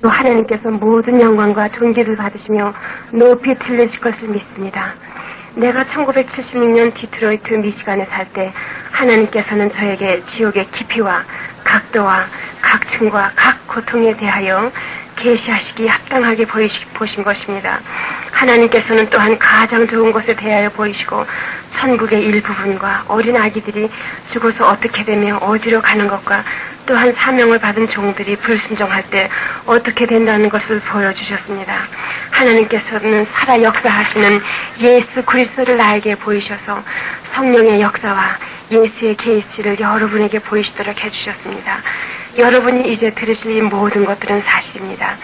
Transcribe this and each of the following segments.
하나님께서 모든 영광과 존귀를 받으시며 높이 들리실 것을 믿습니다. 내가 1976년 디트로이트 미시간에 살 때 하나님께서는 저에게 지옥의 깊이와 각도와 각층과 각 고통에 대하여 계시하시기 합당하게 보신 것입니다. 하나님께서는 또한 가장 좋은 것에 대하여 보이시고 천국의 일부분과 어린 아기들이 죽어서 어떻게 되며 어디로 가는 것과 또한 사명을 받은 종들이 불순종할 때 어떻게 된다는 것을 보여주셨습니다. 하나님께서는 살아 역사하시는 예수 그리스도를 나에게 보이셔서 성령의 역사와 예수의 계시를 여러분에게 보이시도록 해주셨습니다. 여러분이 이제 들으실 이 모든 것들은 사실입니다.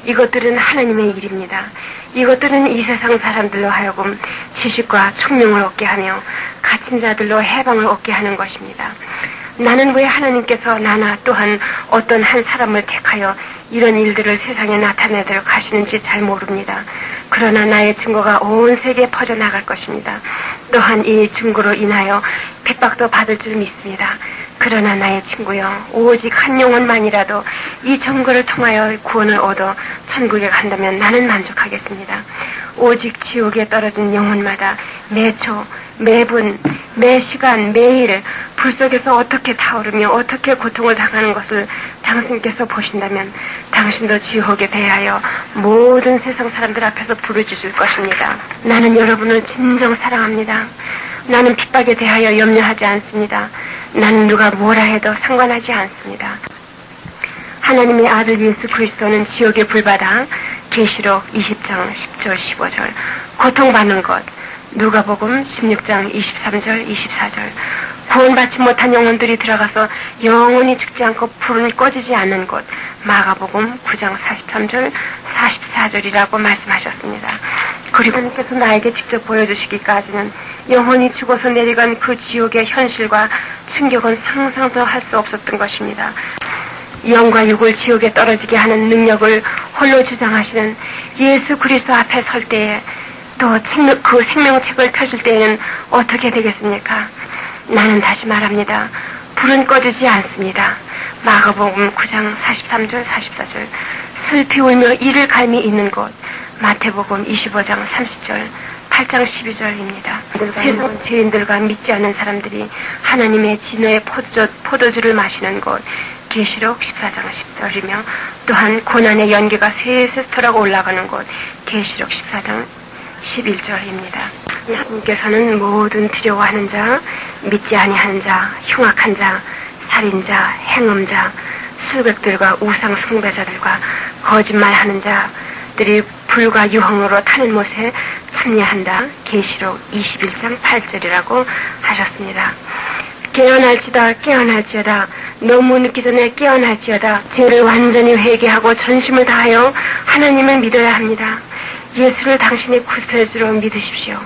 이것들은 하나님의 일입니다. 이것들은 이 세상 사람들로 하여금 지식과 총명을 얻게 하며 갇힌 자들로 해방을 얻게 하는 것입니다. 나는 왜 하나님께서 나나 또한 어떤 한 사람을 택하여 이런 일들을 세상에 나타내도록 하시는지 잘 모릅니다. 그러나 나의 증거가 온 세계에 퍼져나갈 것입니다. 또한 이 증거로 인하여 핍박도 받을 줄 믿습니다. 그러나 나의 친구여, 오직 한 영혼만이라도 이 증거를 통하여 구원을 얻어 천국에 간다면 나는 만족하겠습니다. 오직 지옥에 떨어진 영혼마다 매초, 매분, 매시간, 매일 불 속에서 어떻게 타오르며 어떻게 고통을 당하는 것을 당신께서 보신다면 당신도 지옥에 대하여 모든 세상 사람들 앞에서 부르짖을 것입니다. 나는 여러분을 진정 사랑합니다. 나는 핍박에 대하여 염려하지 않습니다. 나는 누가 뭐라 해도 상관하지 않습니다. 하나님의 아들 예수 그리스도는 지옥에 불받아 계시록 20장 10절 15절 고통받는 것, 누가복음 16장 23절 24절 구원받지 못한 영혼들이 들어가서 영원히 죽지 않고 불은 꺼지지 않는 곳, 마가복음 9장 43절 44절이라고 말씀하셨습니다. 그리고 하나님께서 나에게 직접 보여주시기까지는 영혼이 죽어서 내려간 그 지옥의 현실과 충격은 상상도 할 수 없었던 것입니다. 영과 육을 지옥에 떨어지게 하는 능력을 홀로 주장하시는 예수 그리스도 앞에 설 때에 또 그 생명책을 펴줄 때에는 어떻게 되겠습니까? 나는 다시 말합니다. 불은 꺼지지 않습니다. 마가복음 9장 43절 44절 슬피 울며 이를 갈미 있는 곳, 마태복음 25장 30절 8장 12절입니다. 세상 죄인들과 믿지 않는 사람들이 하나님의 진노의 포도주를 마시는 곳, 계시록 14장 10절이며 또한 고난의 연기가 슬슬 털어가 올라가는 곳, 계시록 14장 11절입니다. 하나님께서는 모든 두려워하는 자, 믿지 아니하는 자, 흉악한 자, 살인자, 행음자, 술객들과 우상 숭배자들과 거짓말하는 자들이 불과 유황으로 타는 못에 참여한다. 계시록 21장 8절이라고 하셨습니다. 깨어날지어다. 너무 늦기 전에 깨어날지어다. 죄를 완전히 회개하고 전심을 다하여 하나님을 믿어야 합니다. 예수를 당신의 구세주로 믿으십시오.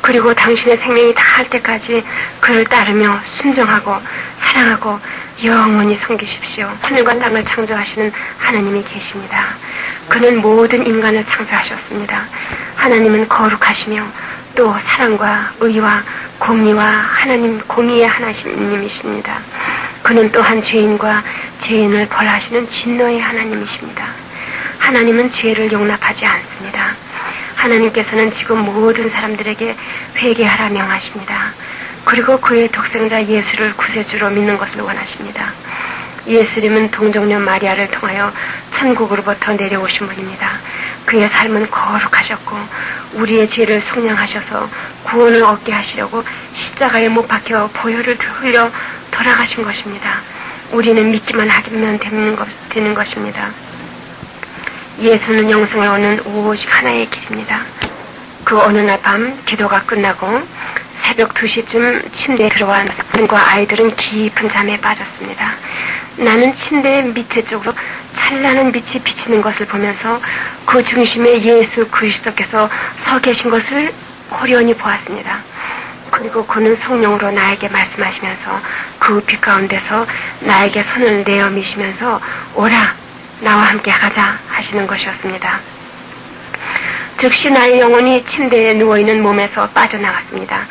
그리고 당신의 생명이 다할 때까지 그를 따르며 순종하고 사랑하고 영원히 섬기십시오. 하늘과 땅을 창조하시는 하나님이 계십니다. 그는 모든 인간을 창조하셨습니다. 하나님은 거룩하시며 또 사랑과 의와 공의와 하나님 공의의 하나님이십니다. 그는 또한 죄인과 죄인을 벌하시는 진노의 하나님이십니다. 하나님은 죄를 용납하지 않습니다. 하나님께서는 지금 모든 사람들에게 회개하라 명하십니다. 그리고 그의 독생자 예수를 구세주로 믿는 것을 원하십니다. 예수님은 동정녀 마리아를 통하여 천국으로부터 내려오신 분입니다. 그의 삶은 거룩하셨고 우리의 죄를 속량하셔서 구원을 얻게 하시려고 십자가에 못 박혀 보혈을 흘려 돌아가신 것입니다. 우리는 믿기만 하면 되는 것입니다. 예수는 영생을 얻는 오직 하나의 길입니다. 그 어느 날 밤 기도가 끝나고 새벽 2시쯤 침대에 들어간 부인과 아이들은 깊은 잠에 빠졌습니다. 나는 침대 밑에 쪽으로 찬란한 빛이 비치는 것을 보면서 그 중심에 예수 그리스도께서 서 계신 것을 호련히 보았습니다. 그리고 그는 성령으로 나에게 말씀하시면서 그 빛 가운데서 나에게 손을 내어 미시면서 오라 나와 함께 가자 하시는 것이었습니다. 즉시 나의 영혼이 침대에 누워있는 몸에서 빠져나갔습니다.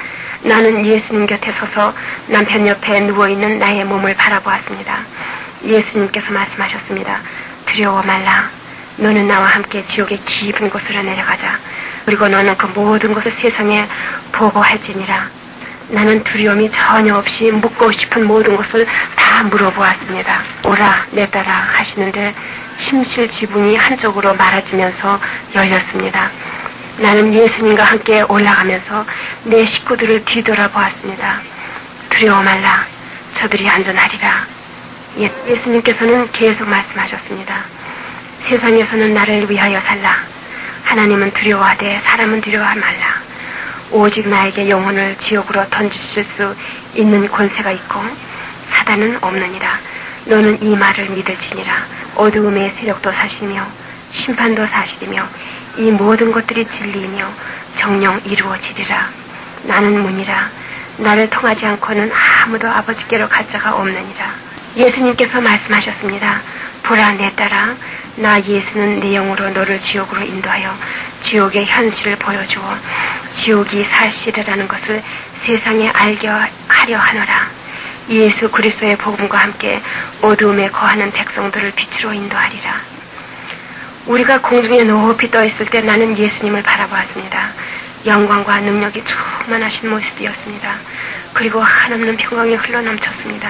나는 예수님 곁에 서서 남편 옆에 누워있는 나의 몸을 바라보았습니다. 예수님께서 말씀하셨습니다. 두려워 말라. 너는 나와 함께 지옥의 깊은 곳으로 내려가자. 그리고 너는 그 모든 것을 세상에 보고할지니라. 나는 두려움이 전혀 없이 묻고 싶은 모든 것을 다 물어보았습니다. 오라 내 따라 하시는데 침실 지붕이 한쪽으로 말아지면서 열렸습니다. 나는 예수님과 함께 올라가면서 내 식구들을 뒤돌아보았습니다. 두려워 말라. 저들이 안전하리라. 예수님께서는 계속 말씀하셨습니다. 세상에서는 나를 위하여 살라. 하나님은 두려워하되 사람은 두려워하지 말라. 오직 나에게 영혼을 지옥으로 던지실 수 있는 권세가 있고 사단은 없느니라. 너는 이 말을 믿을지니라. 어두움의 세력도 사실이며 심판도 사실이며 이 모든 것들이 진리이며 정령 이루어지리라. 나는 문이라. 나를 통하지 않고는 아무도 아버지께로 갈 자가 없느니라. 예수님께서 말씀하셨습니다. 보라 내 따라. 나 예수는 내 영으로 너를 지옥으로 인도하여 지옥의 현실을 보여주어 지옥이 사실이라는 것을 세상에 알게 하려 하노라. 예수 그리스도의 복음과 함께 어두움에 거하는 백성들을 빛으로 인도하리라. 우리가 공중에 높이 떠 있을 때 나는 예수님을 바라보았습니다. 영광과 능력이 충만하신 모습이었습니다. 그리고 한없는 평강이 흘러넘쳤습니다.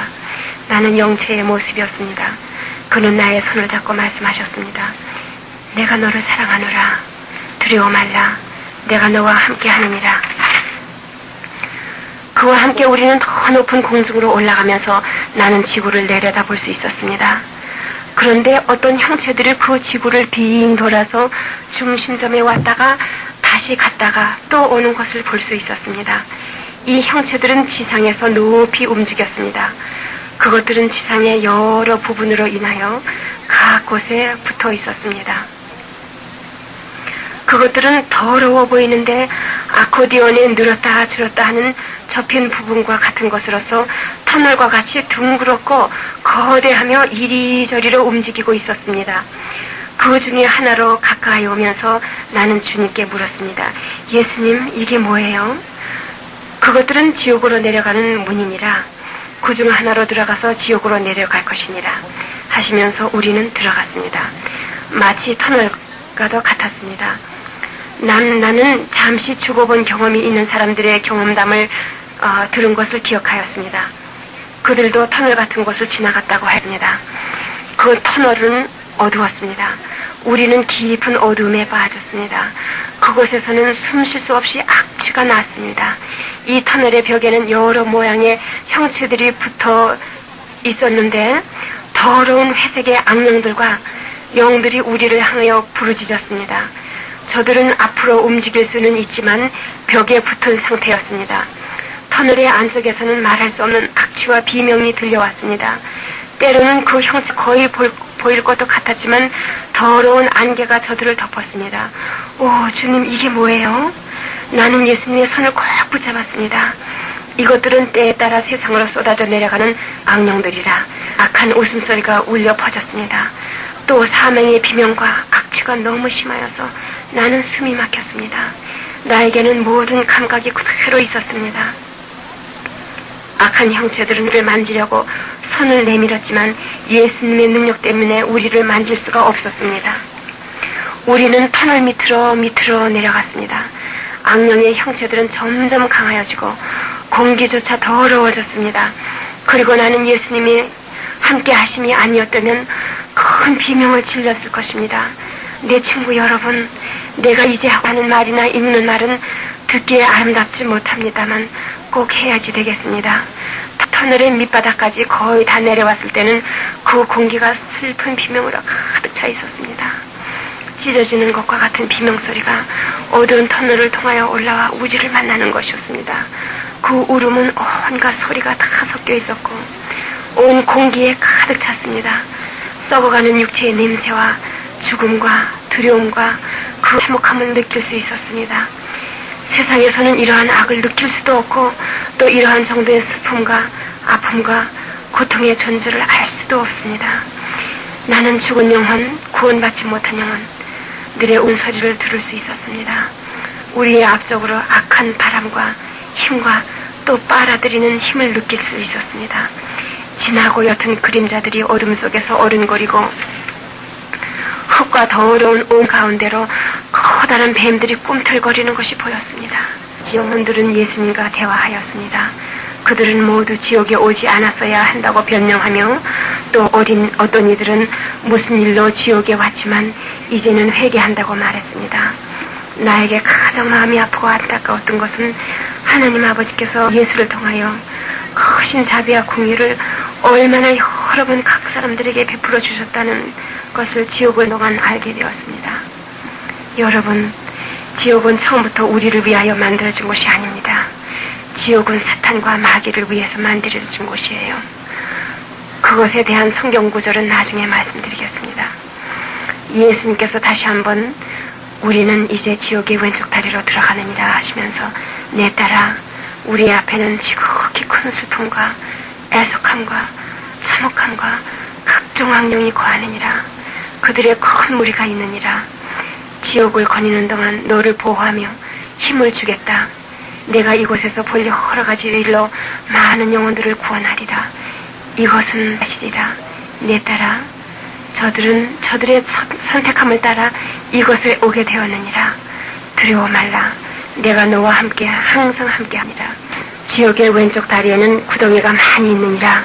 나는 영체의 모습이었습니다. 그는 나의 손을 잡고 말씀하셨습니다. 내가 너를 사랑하노라. 두려워 말라. 내가 너와 함께 하느니라. 그와 함께 우리는 더 높은 공중으로 올라가면서 나는 지구를 내려다볼 수 있었습니다. 그런데 어떤 형체들이 그 지구를 빙 돌아서 중심점에 왔다가 다시 갔다가 또 오는 것을 볼 수 있었습니다. 이 형체들은 지상에서 높이 움직였습니다. 그것들은 지상의 여러 부분으로 인하여 각 곳에 붙어 있었습니다. 그것들은 더러워 보이는데 아코디언에 늘었다 줄었다 하는 접힌 부분과 같은 것으로서 터널과 같이 둥그렇고 거대하며 이리저리로 움직이고 있었습니다. 그 중에 하나로 가까이 오면서 나는 주님께 물었습니다. 예수님, 이게 뭐예요? 그것들은 지옥으로 내려가는 문이니라. 그 중 하나로 들어가서 지옥으로 내려갈 것이니라 하시면서 우리는 들어갔습니다. 마치 터널과도 같았습니다. 나는 잠시 죽어본 경험이 있는 사람들의 경험담을 들은 것을 기억하였습니다. 그들도 터널 같은 곳을 지나갔다고 했습니다. 그 터널은 어두웠습니다. 우리는 깊은 어두움에 빠졌습니다. 그곳에서는 숨 쉴 수 없이 악취가 났습니다. 이 터널의 벽에는 여러 모양의 형체들이 붙어 있었는데 더러운 회색의 악령들과 영들이 우리를 향하여 부르짖었습니다. 저들은 앞으로 움직일 수는 있지만 벽에 붙은 상태였습니다. 터널의 안쪽에서는 말할 수 없는 악취와 비명이 들려왔습니다. 때로는 그 형체 거의 보일 것도 같았지만 더러운 안개가 저들을 덮었습니다. 오, 주님, 이게 뭐예요? 나는 예수님의 손을 꼭 붙잡았습니다. 이것들은 때에 따라 세상으로 쏟아져 내려가는 악령들이라. 악한 웃음소리가 울려 퍼졌습니다. 또 사망의 비명과 악취가 너무 심하여서 나는 숨이 막혔습니다. 나에게는 모든 감각이 그대로 있었습니다. 악한 형체들은 우리를 만지려고 손을 내밀었지만 예수님의 능력 때문에 우리를 만질 수가 없었습니다. 우리는 터널 밑으로 내려갔습니다. 악령의 형체들은 점점 강하여지고 공기조차 더러워졌습니다. 그리고 나는 예수님이 함께 하심이 아니었다면 큰 비명을 질렀을 것입니다. 내 친구 여러분, 내가 이제 하는 말이나 읽는 말은 듣기에 아름답지 못합니다만 꼭 해야지 되겠습니다. 터널의 밑바닥까지 거의 다 내려왔을 때는 그 공기가 슬픈 비명으로 가득 차 있었습니다. 찢어지는 것과 같은 비명소리가 어두운 터널을 통하여 올라와 우리를 만나는 것이었습니다. 그 울음은 온갖 소리가 다 섞여 있었고 온 공기에 가득 찼습니다. 썩어가는 육체의 냄새와 죽음과 두려움과 그 참혹함을 느낄 수 있었습니다. 세상에서는 이러한 악을 느낄 수도 없고 또 이러한 정도의 슬픔과 아픔과 고통의 존재를 알 수도 없습니다. 나는 죽은 영혼, 구원받지 못한 영혼들의 운소리를 들을 수 있었습니다. 우리의 앞쪽으로 악한 바람과 힘과 또 빨아들이는 힘을 느낄 수 있었습니다. 진하고 옅은 그림자들이 어둠 속에서 어른거리고 습과 더러운 온 가운데로 커다란 뱀들이 꿈틀거리는 것이 보였습니다. 영혼들은 예수님과 대화하였습니다. 그들은 모두 지옥에 오지 않았어야 한다고 변명하며 또 어떤 이들은 무슨 일로 지옥에 왔지만 이제는 회개한다고 말했습니다. 나에게 가장 마음이 아프고 안타까웠던 것은 하나님 아버지께서 예수를 통하여 크신 자비와 궁유를 얼마나 여러 번 각 사람들에게 베풀어 주셨다는 것을 지옥을 동안 알게 되었습니다. 여러분, 지옥은 처음부터 우리를 위하여 만들어진 곳이 아닙니다. 지옥은 사탄과 마귀를 위해서 만들어진 곳이에요. 그것에 대한 성경 구절은 나중에 말씀드리겠습니다. 예수님께서 다시 한번 우리는 이제 지옥의 왼쪽 다리로 들어가느니라 하시면서 내 딸아 우리 앞에는 지극히 큰 슬픔과 애석함과 참혹함과 각종 악령이 거하느니라. 그들의 큰 무리가 있느니라. 지옥을 거니는 동안 너를 보호하며 힘을 주겠다. 내가 이곳에서 볼 여러 가지 일로 많은 영혼들을 구원하리라. 이것은 사실이라. 내 딸아 저들은 저들의 선택함을 따라 이곳에 오게 되었느니라. 두려워 말라. 내가 너와 함께 항상 함께하니라. 지옥의 왼쪽 다리에는 구덩이가 많이 있느니라.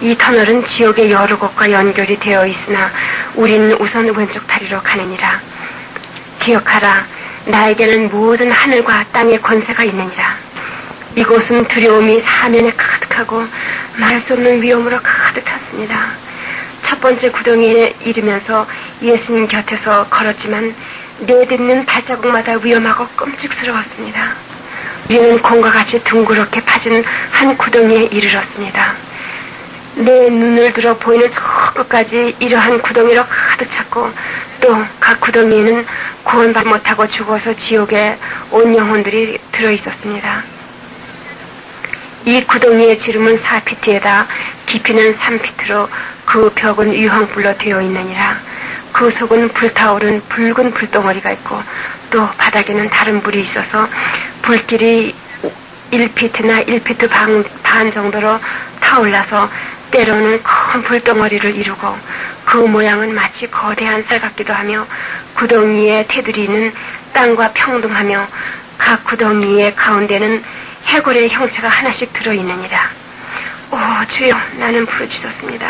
이 터널은 지옥의 여러 곳과 연결이 되어 있으나 우리는 우선 왼쪽 다리로 가느니라. 기억하라. 나에게는 모든 하늘과 땅의 권세가 있느니라. 이곳은 두려움이 사면에 가득하고 말할 수 없는 위험으로 가득 찼습니다. 첫 번째 구덩이에 이르면서 예수님 곁에서 걸었지만 내딛는 발자국마다 위험하고 끔찍스러웠습니다. 우리는 곰과 같이 둥그렇게 파진 한 구덩이에 이르렀습니다. 내 눈을 들어 보이는 저 끝까지 이러한 구덩이로 가득 찼고 또 각 구덩이에는 구원받지 못하고 죽어서 지옥에 온 영혼들이 들어있었습니다. 이 구덩이의 지름은 4피트에다 깊이는 3피트로 그 벽은 유황불로 되어 있느니라. 그 속은 불타오른 붉은 불덩어리가 있고 또 바닥에는 다른 불이 있어서 불길이 1피트나 1피트 반 정도로 타올라서 때로는 큰 불덩어리를 이루고 그 모양은 마치 거대한 쌀 같기도 하며 구덩이의 테두리는 땅과 평등하며 각 구덩이의 가운데는 해골의 형체가 하나씩 들어있느니라. 오 주여 나는 부르짖었습니다.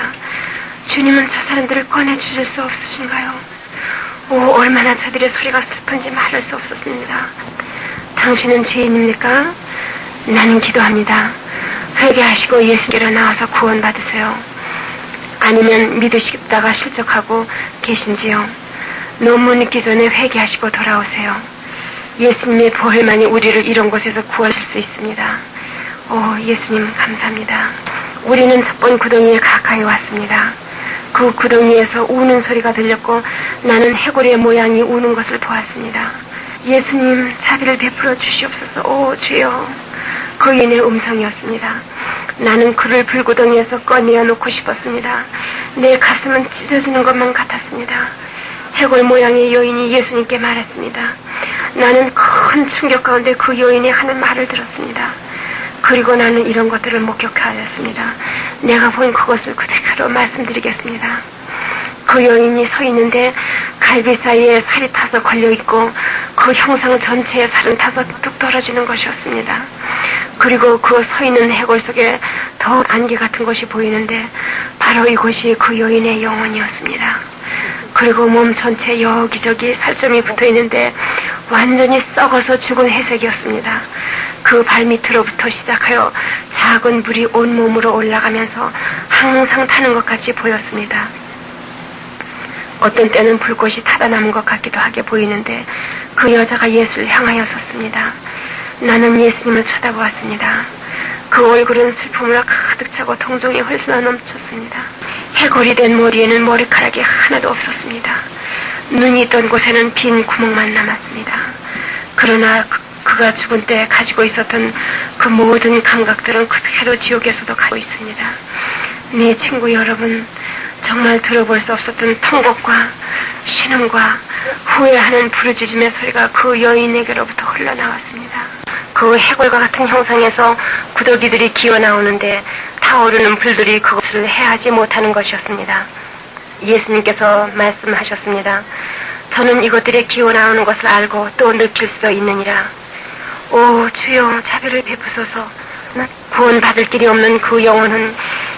주님은 저 사람들을 꺼내주실 수 없으신가요? 오 얼마나 저들의 소리가 슬픈지 말할 수 없었습니다. 당신은 죄인입니까? 나는 기도합니다. 회개하시고 예수께로 나와서 구원받으세요. 아니면 믿으시다가 실족하고 계신지요? 너무 늦기 전에 회개하시고 돌아오세요. 예수님의 보혈만이 우리를 이런 곳에서 구하실 수 있습니다. 오 예수님 감사합니다. 우리는 첫 번 구덩이에 가까이 왔습니다. 그 구덩이에서 우는 소리가 들렸고 나는 해골의 모양이 우는 것을 보았습니다. 예수님 자비를 베풀어 주시옵소서. 오 주여. 그 인의 음성이었습니다. 나는 그를 불구덩이에서 꺼내어 놓고 싶었습니다. 내 가슴은 찢어지는 것만 같았습니다. 해골 모양의 여인이 예수님께 말했습니다. 나는 큰 충격 가운데 그 여인이 하는 말을 들었습니다. 그리고 나는 이런 것들을 목격하였습니다. 내가 본 그것을 그대로 말씀드리겠습니다. 그 여인이 서 있는데 갈비 사이에 살이 타서 걸려있고 그 형상 전체에 살은 타서 뚝 떨어지는 것이었습니다. 그리고 그 서 있는 해골 속에 더 안개 같은 것이 보이는데 바로 이것이 그 여인의 영혼이었습니다. 그리고 몸 전체 여기저기 살점이 붙어있는데 완전히 썩어서 죽은 회색이었습니다. 그 발밑으로부터 시작하여 작은 불이 온몸으로 올라가면서 항상 타는 것 같이 보였습니다. 어떤 때는 불꽃이 타다 남은 것 같기도 하게 보이는데 그 여자가 예수를 향하여 섰습니다. 나는 예수님을 쳐다보았습니다. 그 얼굴은 슬픔으로 가득 차고 동정이 흘러 넘쳤습니다. 해골이 된 머리에는 머리카락이 하나도 없었습니다. 눈이 있던 곳에는 빈 구멍만 남았습니다. 그러나 그가 죽은 때 가지고 있었던 그 모든 감각들은 그대로 지옥에서도 가지고 있습니다. 네 친구 여러분, 정말 들어볼 수 없었던 통곡과 신음과 후회하는 부르짖음의 소리가 그 여인에게로부터 흘러나왔습니다. 그 해골과 같은 형상에서 구더기들이 기어나오는데 타오르는 불들이 그것을 해하지 못하는 것이었습니다. 예수님께서 말씀하셨습니다. 저는 이것들의 기어나오는 것을 알고 또 느낄 수 있느니라. 오 주여 자비를 베푸소서. 구원받을 길이 없는 그 영혼은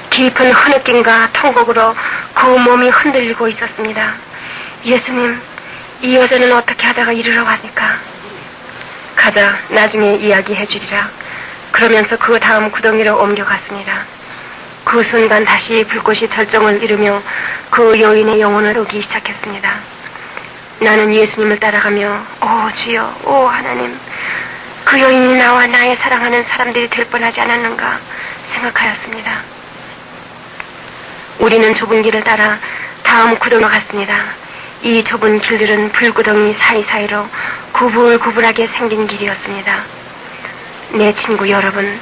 깊은 흐느낌과 통곡으로 그 몸이 흔들리고 있었습니다. 예수님, 이 여자는 어떻게 하다가 이르러 왔니까? 가자, 나중에 이야기해 주리라. 그러면서 그 다음 구덩이로 옮겨갔습니다. 그 순간 다시 불꽃이 절정을 이루며 그 여인의 영혼을 오기 시작했습니다. 나는 예수님을 따라가며 오 주여, 오 하나님, 그 여인이 나와 나의 사랑하는 사람들이 될 뻔하지 않았는가 생각하였습니다. 우리는 좁은 길을 따라 다음 구덩이로 갔습니다. 이 좁은 길들은 불구덩이 사이사이로 구불구불하게 생긴 길이었습니다. 내 친구 여러분,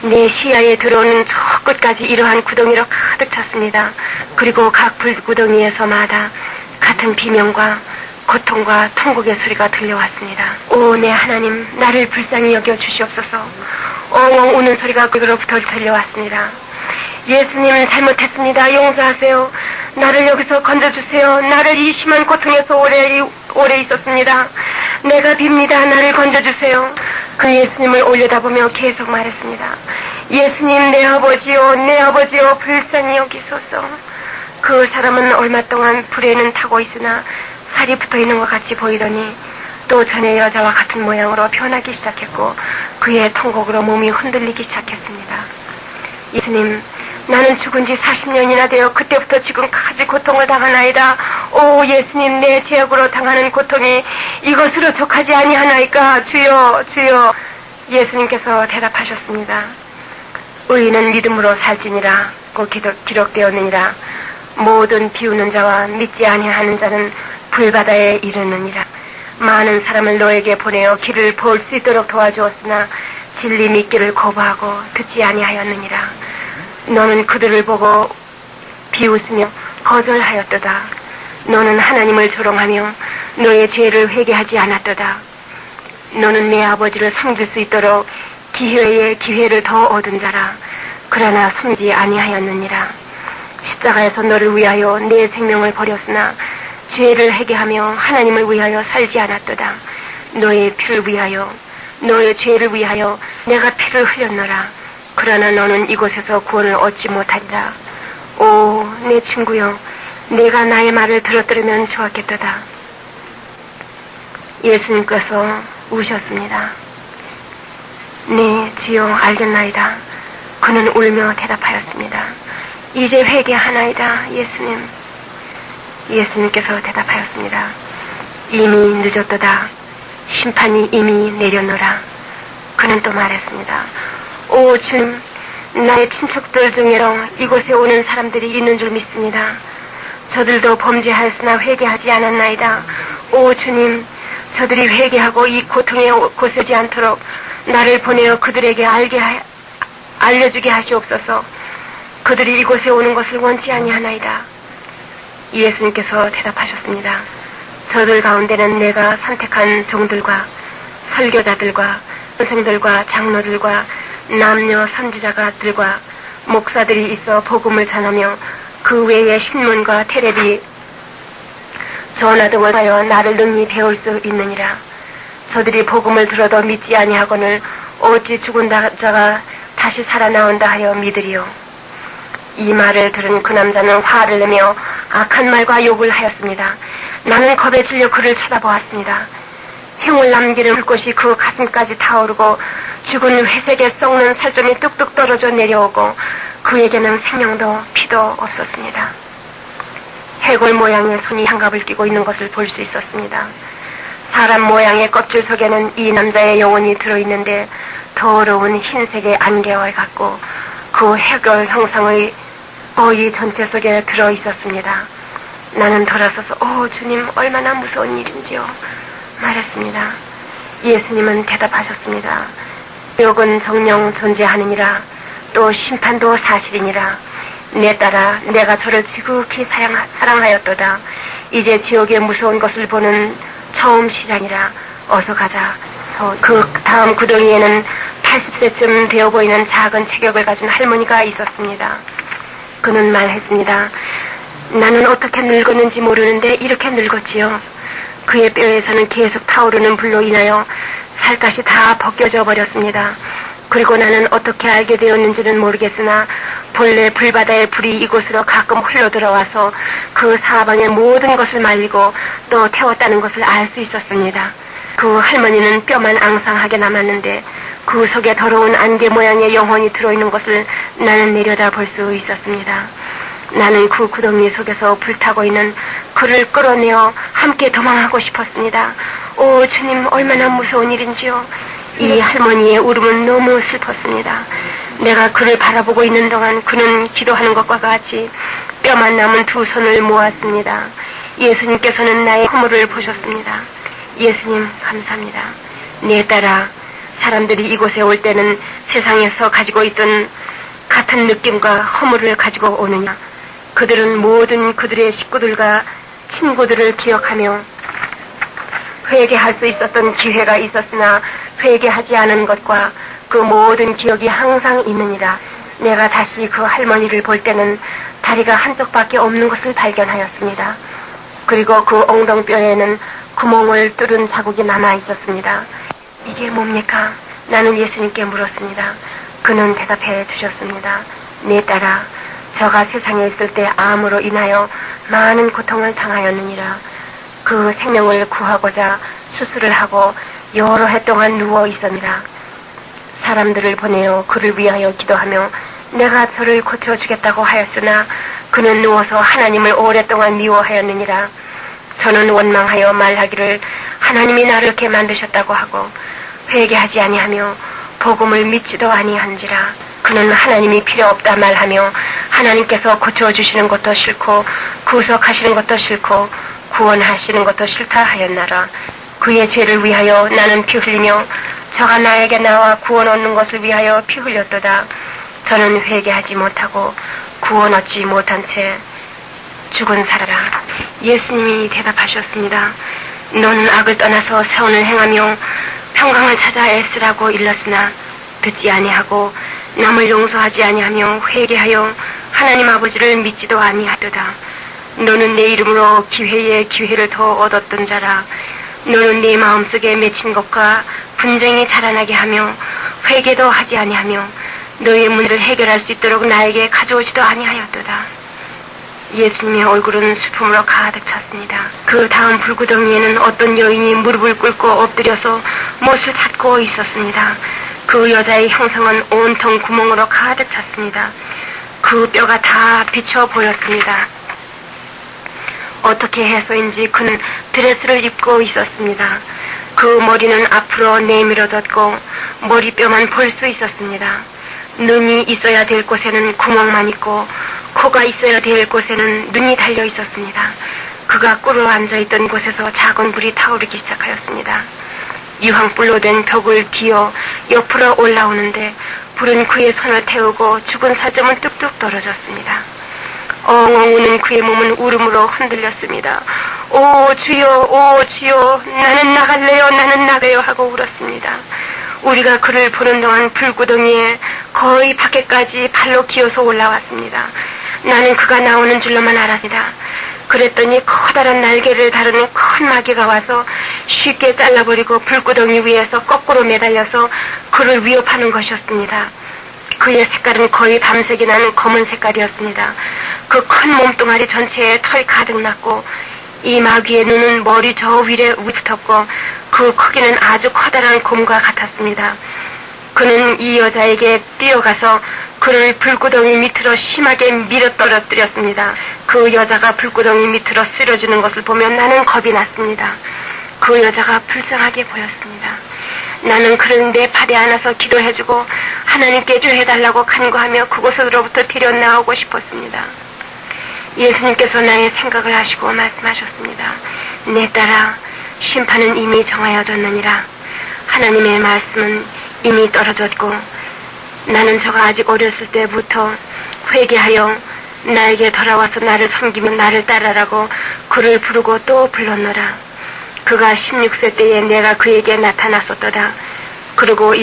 내 시야에 들어오는 저 끝까지 이러한 구덩이로 가득 찼습니다. 그리고 각 불구덩이에서마다 같은 비명과 고통과 통곡의 소리가 들려왔습니다. 오, 내 하나님, 나를 불쌍히 여겨 주시옵소서. 엉엉 우는 소리가 그로부터 들려왔습니다. 예수님, 잘못했습니다. 용서하세요. 나를 여기서 건져주세요. 나를 이 심한 고통에서 오래 있었습니다. 내가 빕니다. 나를 건져주세요. 그 예수님을 올려다보며 계속 말했습니다. 예수님, 내 아버지요, 불쌍히 여기소서. 그 사람은 얼마 동안 불에는 타고 있으나 살이 붙어있는 것 같이 보이더니 또 전에 여자와 같은 모양으로 변하기 시작했고 그의 통곡으로 몸이 흔들리기 시작했습니다. 예수님, 나는 죽은 지 40년이나 되어 그때부터 지금까지 고통을 당하나이다. 오 예수님, 내 죄악으로 당하는 고통이 이것으로 족하지 아니하나이까. 주여, 주여. 예수님께서 대답하셨습니다. 의인은 믿음으로 살지니라고 기록되었느니라. 모든 비우는 자와 믿지 아니하는 자는 불바다에 이르느니라. 많은 사람을 너에게 보내어 길을 볼 수 있도록 도와주었으나 진리 믿기를 거부하고 듣지 아니하였느니라. 너는 그들을 보고 비웃으며 거절하였도다. 너는 하나님을 조롱하며 너의 죄를 회개하지 않았도다. 너는 내 아버지를 섬길 수 있도록 기회에 기회를 더 얻은 자라. 그러나 섬지 아니하였느니라. 십자가에서 너를 위하여 내 생명을 버렸으나 죄를 회개하며 하나님을 위하여 살지 않았도다. 너의 피를 위하여, 너의 죄를 위하여 내가 피를 흘렸노라. 그러나 너는 이곳에서 구원을 얻지 못한다. 오, 내 친구여, 내가 나의 말을 들었더라면 좋았겠도다. 예수님께서 우셨습니다. 네, 주여, 알겠나이다. 그는 울며 대답하였습니다. 이제 회개하나이다, 예수님. 예수님께서 대답하였습니다. 이미 늦었도다. 심판이 이미 내렸노라. 그는 또 말했습니다. 오 주님, 나의 친척들 중에로 이곳에 오는 사람들이 있는 줄 믿습니다. 저들도 범죄하였으나 회개하지 않았나이다. 오 주님, 저들이 회개하고 이 고통에 고세지 않도록 나를 보내어 그들에게 알려주게 하시옵소서. 그들이 이곳에 오는 것을 원치 아니하나이다. 예수님께서 대답하셨습니다. 저들 가운데는 내가 선택한 종들과 설교자들과 선생들과 장로들과 남녀 선지자들과 목사들이 있어 복음을 전하며 그 외에 신문과 테레비, 전화 등을 하여 나를 능히 배울 수 있느니라. 저들이 복음을 들어도 믿지 아니하거늘 어찌 죽은 자가 다시 살아나온다 하여 믿으리요. 이 말을 들은 그 남자는 화를 내며 악한 말과 욕을 하였습니다. 나는 겁에 질려 그를 쳐다보았습니다. 흉을 남기는 불꽃이 그 가슴까지 타오르고 죽은 회색에 썩는 살점이 뚝뚝 떨어져 내려오고 그에게는 생명도 피도 없었습니다. 해골 모양의 손이 장갑을 끼고 있는 것을 볼 수 있었습니다. 사람 모양의 껍질 속에는 이 남자의 영혼이 들어있는데 더러운 흰색의 안개와 같고 그 해골 형상의 거의 전체 속에 들어있었습니다. 나는 돌아서서 오 주님, 얼마나 무서운 일인지요 말했습니다. 예수님은 대답하셨습니다. 지옥은 정녕 존재하느니라. 또 심판도 사실이니라. 내 딸아, 내가 저를 지극히 사랑하였도다. 이제 지옥의 무서운 것을 보는 처음 시간이라. 어서 가자. 그 다음 구덩이에는 80세쯤 되어 보이는 작은 체격을 가진 할머니가 있었습니다. 그는 말했습니다. 나는 어떻게 늙었는지 모르는데 이렇게 늙었지요. 그의 뼈에서는 계속 타오르는 불로 인하여 살갗이 다 벗겨져 버렸습니다. 그리고 나는 어떻게 알게 되었는지는 모르겠으나 본래 불바다의 불이 이곳으로 가끔 흘러들어와서 그 사방의 모든 것을 말리고 또 태웠다는 것을 알 수 있었습니다. 그 할머니는 뼈만 앙상하게 남았는데 그 속에 더러운 안개 모양의 영혼이 들어있는 것을 나는 내려다 볼 수 있었습니다. 나는 그 구덩이 속에서 불타고 있는 그를 끌어내어 함께 도망하고 싶었습니다. 오 주님, 얼마나 무서운 일인지요. 이 할머니의 울음은 너무 슬펐습니다. 내가 그를 바라보고 있는 동안 그는 기도하는 것과 같이 뼈만 남은 두 손을 모았습니다. 예수님께서는 나의 허물을 보셨습니다. 예수님 감사합니다. 내 딸아, 사람들이 이곳에 올 때는 세상에서 가지고 있던 같은 느낌과 허물을 가지고 오느냐. 그들은 모든 그들의 식구들과 친구들을 기억하며 회개할 수 있었던 기회가 있었으나 회개하지 않은 것과 그 모든 기억이 항상 있느니라. 내가 다시 그 할머니를 볼 때는 다리가 한쪽밖에 없는 것을 발견하였습니다. 그리고 그 엉덩뼈에는 구멍을 뚫은 자국이 남아 있었습니다. 이게 뭡니까? 나는 예수님께 물었습니다. 그는 대답해 주셨습니다. 내 딸아, 저가 세상에 있을 때 암으로 인하여 많은 고통을 당하였느니라. 그 생명을 구하고자 수술을 하고 여러 해 동안 누워 있었느니라. 사람들을 보내어 그를 위하여 기도하며 내가 저를 고쳐주겠다고 하였으나 그는 누워서 하나님을 오랫동안 미워하였느니라. 저는 원망하여 말하기를 하나님이 나를 이렇게 만드셨다고 하고 회개하지 아니하며 복음을 믿지도 아니한지라. 그는 하나님이 필요 없다 말하며 하나님께서 고쳐주시는 것도 싫고 구속하시는 것도 싫고 구원하시는 것도 싫다 하였나라. 그의 죄를 위하여 나는 피 흘리며 저가 나에게 나와 구원 얻는 것을 위하여 피 흘렸도다. 저는 회개하지 못하고 구원 얻지 못한 채 죽은 사람이라. 예수님이 대답하셨습니다. 너는 악을 떠나서 선을 행하며 평강을 찾아 애쓰라고 일렀으나 듣지 아니하고 남을 용서하지 아니하며 회개하여 하나님 아버지를 믿지도 아니하도다. 너는 내 이름으로 기회에 기회를 더 얻었던 자라. 너는 내 마음속에 맺힌 것과 분쟁이 자라나게 하며 회개도 하지 아니하며 너의 문제를 해결할 수 있도록 나에게 가져오지도 아니하였도다. 예수님의 얼굴은 슬픔으로 가득 찼습니다. 그 다음 불구덩이에는 어떤 여인이 무릎을 꿇고 엎드려서 못을 찾고 있었습니다. 그 여자의 형상은 온통 구멍으로 가득 찼습니다. 그 뼈가 다 비쳐 보였습니다. 어떻게 해서인지 그는 드레스를 입고 있었습니다. 그 머리는 앞으로 내밀어졌고 머리뼈만 볼 수 있었습니다. 눈이 있어야 될 곳에는 구멍만 있고 코가 있어야 될 곳에는 눈이 달려 있었습니다. 그가 꿇어 앉아있던 곳에서 작은 불이 타오르기 시작하였습니다. 유황불로 된 벽을 기어 옆으로 올라오는데 불은 그의 손을 태우고 죽은 살점은 뚝뚝 떨어졌습니다. 엉엉 우는 그의 몸은 울음으로 흔들렸습니다. 오 주여, 오 주여, 나는 나갈래요, 나는 나가요 하고 울었습니다. 우리가 그를 보는 동안 불구덩이에 거의 밖에까지 발로 기어서 올라왔습니다. 나는 그가 나오는 줄로만 알았습니다. 그랬더니 커다란 날개를 다루는 큰 마귀가 와서 쉽게 잘라버리고 불구덩이 위에서 거꾸로 매달려서 그를 위협하는 것이었습니다. 그의 색깔은 거의 밤색이 나는 검은 색깔이었습니다. 그 큰 몸뚱아리 전체에 털이 가득 났고 이 마귀의 눈은 머리 저 위에 붙었고 그 크기는 아주 커다란 곰과 같았습니다. 그는 이 여자에게 뛰어가서 그를 불구덩이 밑으로 심하게 밀어 떨어뜨렸습니다. 그 여자가 불구덩이 밑으로 쓰러지는 것을 보면 나는 겁이 났습니다. 그 여자가 불쌍하게 보였습니다. 나는 그를 내 팔에 안아서 기도해주고 하나님께 주해달라고 간구하며 그곳으로부터 데려 나오고 싶었습니다. 예수님께서 나의 생각을 하시고 말씀하셨습니다. 내 딸아, 심판은 이미 정하여졌느니라. 하나님의 말씀은 이미 떨어졌고 나는 저가 아직 어렸을 때부터 회개하여 나에게 돌아와서 나를 섬기며 나를 따르라고 그를 부르고 또 불렀노라. 그가 16세 때에 내가 그에게 나타났었도다. 그리고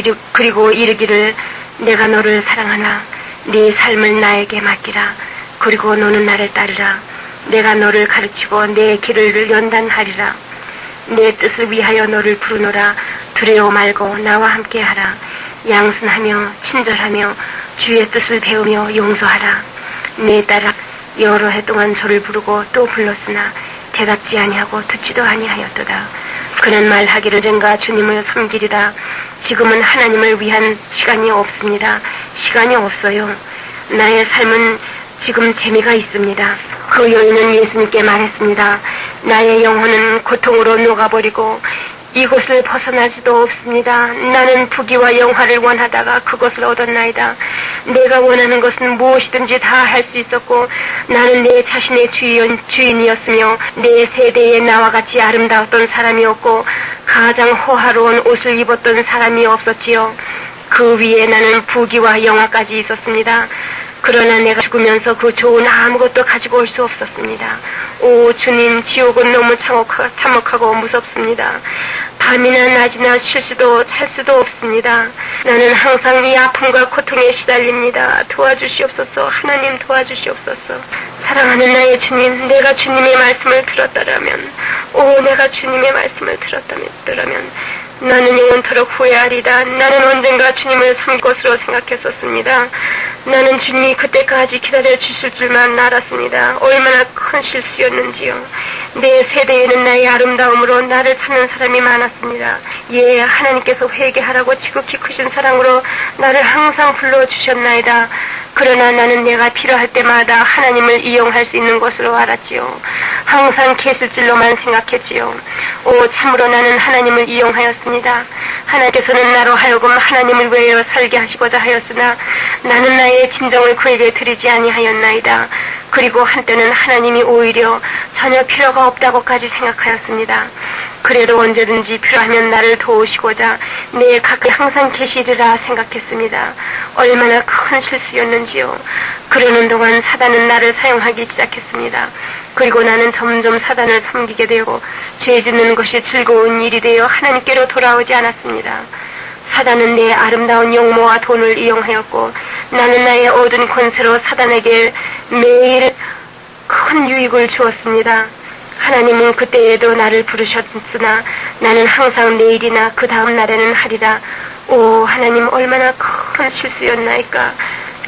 이르기를 내가 너를 사랑하나 네 삶을 나에게 맡기라. 그리고 너는 나를 따르라. 내가 너를 가르치고 내 길을 연단하리라. 내 뜻을 위하여 너를 부르노라. 두려워 말고 나와 함께하라. 양순하며 친절하며 주의 뜻을 배우며 용서하라. 내 딸아 여러 해 동안 저를 부르고 또 불렀으나 대답지 아니하고 듣지도 아니하였도다. 그는 말하기를 언젠가 주님을 섬기리다. 지금은 하나님을 위한 시간이 없습니다. 시간이 없어요. 나의 삶은 지금 재미가 있습니다. 그 여인은 예수님께 말했습니다. 나의 영혼은 고통으로 녹아버리고 이곳을 벗어나지도 없습니다. 나는 부귀와 영화를 원하다가 그것을 얻었나이다. 내가 원하는 것은 무엇이든지 다 할 수 있었고 나는 내 자신의 주인이었으며 내 세대에 나와 같이 아름다웠던 사람이었고 가장 호화로운 옷을 입었던 사람이 없었지요. 그 위에 나는 부귀와 영화까지 있었습니다. 그러나 내가 죽으면서 그 좋은 아무것도 가지고 올 수 없었습니다. 오 주님, 지옥은 너무 참혹하고 무섭습니다. 밤이나 낮이나 쉴 수도 잘 수도 없습니다. 나는 항상 이 아픔과 고통에 시달립니다. 도와주시옵소서. 하나님 도와주시옵소서. 사랑하는 나의 주님, 내가 주님의 말씀을 들었다라면, 내가 주님의 말씀을 들었다면 나는 영원토록 후회하리다. 나는 언젠가 주님을 섬길 것으로 생각했었습니다. 나는 주님이 그때까지 기다려 주실 줄만 알았습니다. 얼마나 큰 실수였는지요. 내 세대에는 나의 아름다움으로 나를 찾는 사람이 많았습니다. 예, 하나님께서 회개하라고 지극히 크신 사랑으로 나를 항상 불러주셨나이다. 그러나 나는 내가 필요할 때마다 하나님을 이용할 수 있는 것으로 알았지요. 항상 계실 줄로만 생각했지요. 참으로 나는 하나님을 이용하였습니다. 하나님께서는 나로 하여금 하나님을 위하여 살게 하시고자 하였으나 나는 나의 진정을 그에게 드리지 아니하였나이다. 그리고 한때는 하나님이 오히려 전혀 필요가 없다고까지 생각하였습니다. 그래도 언제든지 필요하면 나를 도우시고자 내 가까이 항상 계시리라 생각했습니다. 얼마나 큰 실수였는지요. 그러는 동안 사단은 나를 사용하기 시작했습니다. 그리고 나는 점점 사단을 섬기게 되고 죄 짓는 것이 즐거운 일이 되어 하나님께로 돌아오지 않았습니다. 사단은 내 아름다운 용모와 돈을 이용하였고 나는 나의 얻은 권세로 사단에게 매일 큰 유익을 주었습니다. 하나님은 그때에도 나를 부르셨으나 나는 항상 내일이나 그 다음 날에는 하리라. 하나님 얼마나 큰 실수였나이까.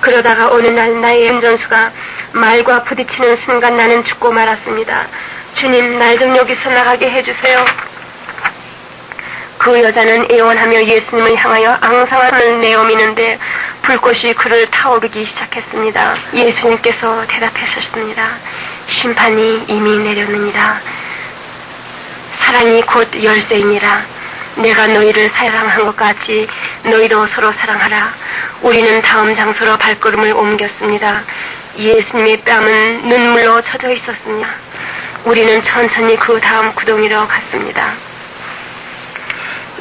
그러다가 어느 날 나의 운전수가 말과 부딪히는 순간 나는 죽고 말았습니다. 주님, 날 좀 여기서 나가게 해주세요. 그 여자는 애원하며 예수님을 향하여 앙상함을 내어미는데 불꽃이 그를 타오르기 시작했습니다. 예수님께서 대답하셨습니다. 심판이 이미 내렸느니라. 사랑이 곧 열쇠이니라. 내가 너희를 사랑한 것 같이 너희도 서로 사랑하라. 우리는 다음 장소로 발걸음을 옮겼습니다. 예수님의 뺨은 눈물로 젖어 있었습니다. 우리는 천천히 그 다음 구덩이로 갔습니다.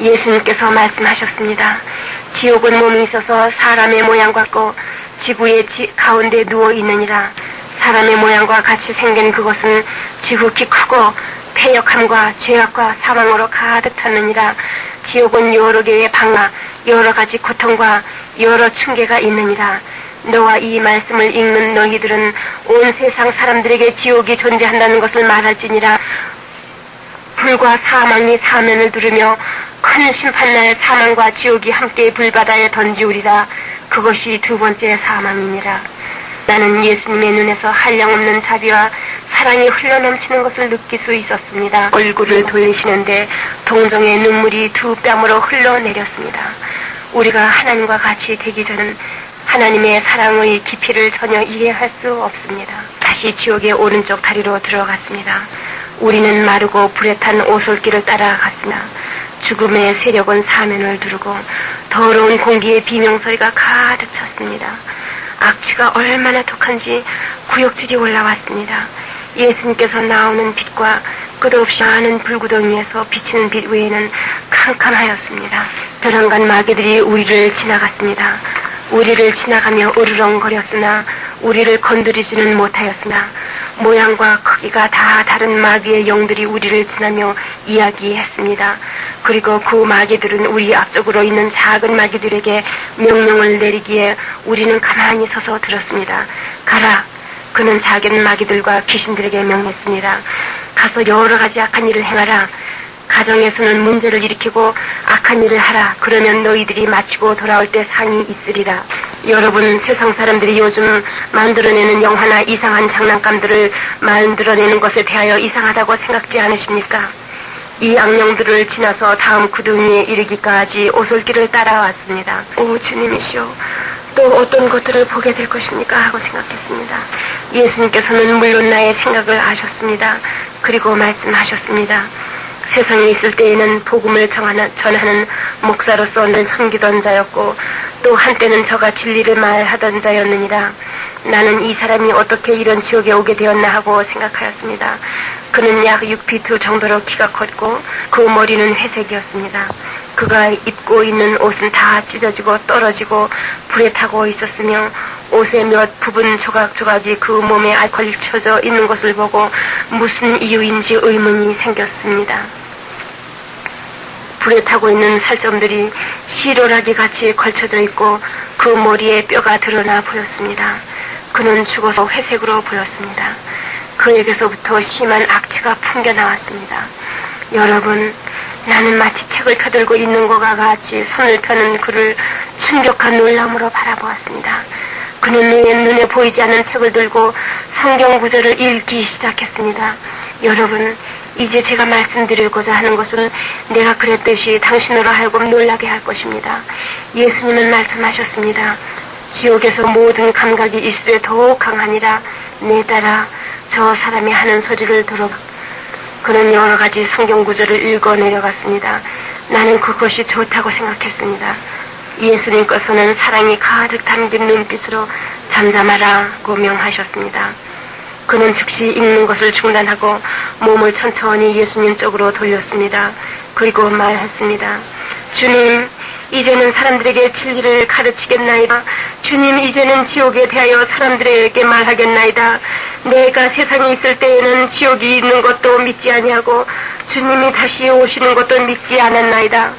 예수님께서 말씀하셨습니다. 지옥은 몸이 있어서 사람의 모양 같고 지구의 가운데 누워 있느니라. 사람의 모양과 같이 생긴 그것은 지극히 크고 패역함과 죄악과 사망으로 가득 찼느니라. 지옥은 여러 개의 방과 여러 가지 고통과 여러 층계가 있느니라. 너와 이 말씀을 읽는 너희들은 온 세상 사람들에게 지옥이 존재한다는 것을 말할지니라. 불과 사망이 사면을 두르며 큰 심판날 사망과 지옥이 함께 불바다에 던지우리라. 그것이 두 번째 사망이니라. 나는 예수님의 눈에서 한량없는 자비와 사랑이 흘러넘치는 것을 느낄 수 있었습니다. 얼굴을 돌리시는데 동정의 눈물이 두 뺨으로 흘러내렸습니다. 우리가 하나님과 같이 되기 전은 하나님의 사랑의 깊이를 전혀 이해할 수 없습니다. 다시 지옥의 오른쪽 다리로 들어갔습니다. 우리는 마르고 불에 탄 오솔길을 따라갔습니다. 죽음의 세력은 사면을 두르고 더러운 공기의 비명소리가 가득 찼습니다. 악취가 얼마나 독한지 구역질이 올라왔습니다. 예수님께서 나오는 빛과 끝없이 많은 불구덩이에서 비치는 빛 외에는 캄캄하였습니다. 벼랑간 마귀들이 우리를 지나갔습니다. 우리를 지나가며 으르렁거렸으나 우리를 건드리지는 못하였으나 모양과 크기가 다 다른 마귀의 영들이 우리를 지나며 이야기했습니다. 그리고 그 마귀들은 우리 앞쪽으로 있는 작은 마귀들에게 명령을 내리기에 우리는 가만히 서서 들었습니다. 가라, 그는 작은 마귀들과 귀신들에게 명했습니다. 가서 여러 가지 악한 일을 행하라. 가정에서는 문제를 일으키고 악한 일을 하라. 그러면 너희들이 마치고 돌아올 때 상이 있으리라. 여러분, 세상 사람들이 요즘 만들어내는 영화나 이상한 장난감들을 만들어내는 것에 대하여 이상하다고 생각지 않으십니까? 이 악령들을 지나서 다음 구덩이에 이르기까지 오솔길을 따라왔습니다. 오 주님이시여, 또 어떤 것들을 보게 될 것입니까? 하고 생각했습니다. 예수님께서는 물론 나의 생각을 아셨습니다. 그리고 말씀하셨습니다. 세상에 있을 때에는 복음을 전하는 목사로서 늘 섬기던 자였고 또 한때는 저가 진리를 말하던 자였느니라. 나는 이 사람이 어떻게 이런 지옥에 오게 되었나 하고 생각하였습니다. 그는 약 6피트 정도로 키가 컸고 그 머리는 회색이었습니다. 그가 입고 있는 옷은 다 찢어지고 떨어지고 불에 타고 있었으며 옷의 몇 부분 조각조각이 그 몸에 걸쳐져 있는 것을 보고 무슨 이유인지 의문이 생겼습니다. 불에 타고 있는 살점들이 시로라기 같이 걸쳐져 있고 그 머리에 뼈가 드러나 보였습니다. 그는 죽어서 회색으로 보였습니다. 그에게서부터 심한 악취가 풍겨나왔습니다. 여러분, 나는 마치 책을 펴들고 있는 것과 같이 손을 펴는 그를 충격한 놀람으로 바라보았습니다. 그는 눈에 보이지 않는 책을 들고 성경 구절을 읽기 시작했습니다. 여러분, 이제 제가 말씀드리고자 하는 것은 내가 그랬듯이 당신으로 하여금 놀라게 할 것입니다. 예수님은 말씀하셨습니다. 지옥에서 모든 감각이 있으되 더욱 강하니라. 내 따라 저 사람이 하는 소리를 들어. 그는 여러 가지 성경 구절을 읽어 내려갔습니다. 나는 그것이 좋다고 생각했습니다. 예수님께서는 사랑이 가득 담긴 눈빛으로 잠잠하라고 명하셨습니다. 그는 즉시 읽는 것을 중단하고 몸을 천천히 예수님 쪽으로 돌렸습니다. 그리고 말했습니다. 주님, 이제는 사람들에게 진리를 가르치겠나이다. 주님, 이제는 지옥에 대하여 사람들에게 말하겠나이다. 내가 세상에 있을 때에는 지옥이 있는 것도 믿지 아니하고 주님이 다시 오시는 것도 믿지 않았나이다.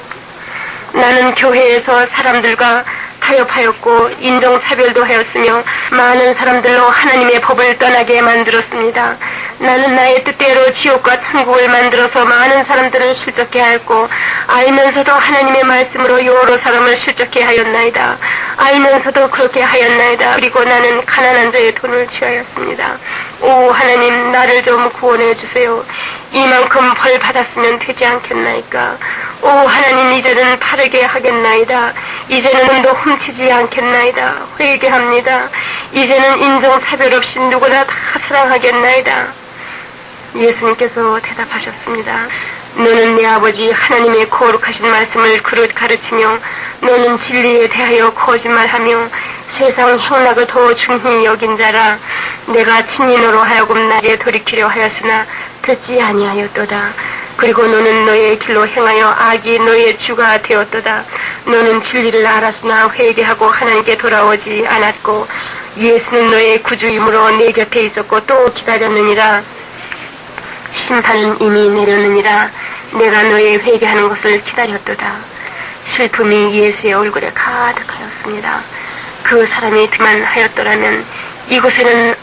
나는 교회에서 사람들과 타협하였고 인종차별도 하였으며 많은 사람들로 하나님의 법을 떠나게 만들었습니다. 나는 나의 뜻대로 지옥과 천국을 만들어서 많은 사람들을 실족해 하였고 알면서도 하나님의 말씀으로 여러 사람을 실족해 하였나이다. 알면서도 그렇게 하였나이다. 그리고 나는 가난한 자의 돈을 취하였습니다. 오 하나님, 나를 좀 구원해 주세요. 이만큼 벌 받았으면 되지 않겠나이까. 오 하나님, 이제는 바르게 하겠나이다. 이제는 눈도 훔치지 않겠나이다. 회개합니다. 이제는 인종차별 없이 누구나 다 사랑하겠나이다. 예수님께서 대답하셨습니다. 너는 내 아버지 하나님의 거룩하신 말씀을 그릇 가르치며 너는 진리에 대하여 거짓말하며 세상 행락을 더 중히 여긴 자라. 내가 친인으로 하여금 나에게 돌이키려 하였으나 듣지 아니하였도다. 그리고 너는 너의 길로 행하여 악이 너의 주가 되었도다. 너는 진리를 알았으나 회개하고 하나님께 돌아오지 않았고 예수는 너의 구주이므로 내 곁에 있었고 또 기다렸느니라. 심판은 이미 내렸느니라. 내가 너의 회개하는 것을 기다렸도다. 슬픔이 예수의 얼굴에 가득하였습니다. 그 사람이 그만하였더라면 이곳에는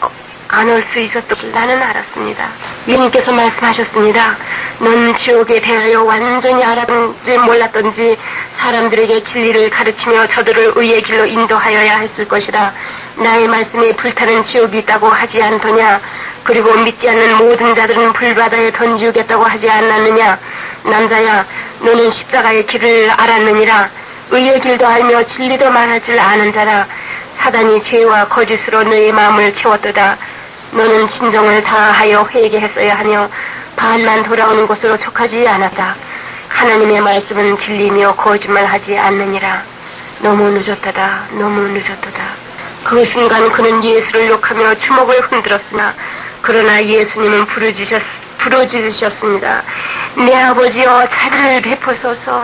안 올 수 있었던 것을 나는 알았습니다. 예수님께서 말씀하셨습니다. 넌 지옥에 대하여 완전히 알았든지 몰랐든지 사람들에게 진리를 가르치며 저들을 의의 길로 인도하여야 했을 것이다. 나의 말씀에 불타는 지옥이 있다고 하지 않더냐. 그리고 믿지 않는 모든 자들은 불바다에 던지우겠다고 하지 않았느냐. 남자야, 너는 십자가의 길을 알았느니라. 의의 길도 알며 진리도 말할 줄 아는 자라. 사단이 죄와 거짓으로 너의 마음을 채웠도다. 너는 진정을 다하여 회개했어야 하며 반만 돌아오는 곳으로 촉하지 않았다. 하나님의 말씀은 진리며 거짓말하지 않느니라. 너무 늦었다다. 너무 늦었도다. 그 순간 그는 예수를 욕하며 주먹을 흔들었으나 그러나 예수님은 부르짖으셨습니다. 내 아버지여, 자비를 베푸소서.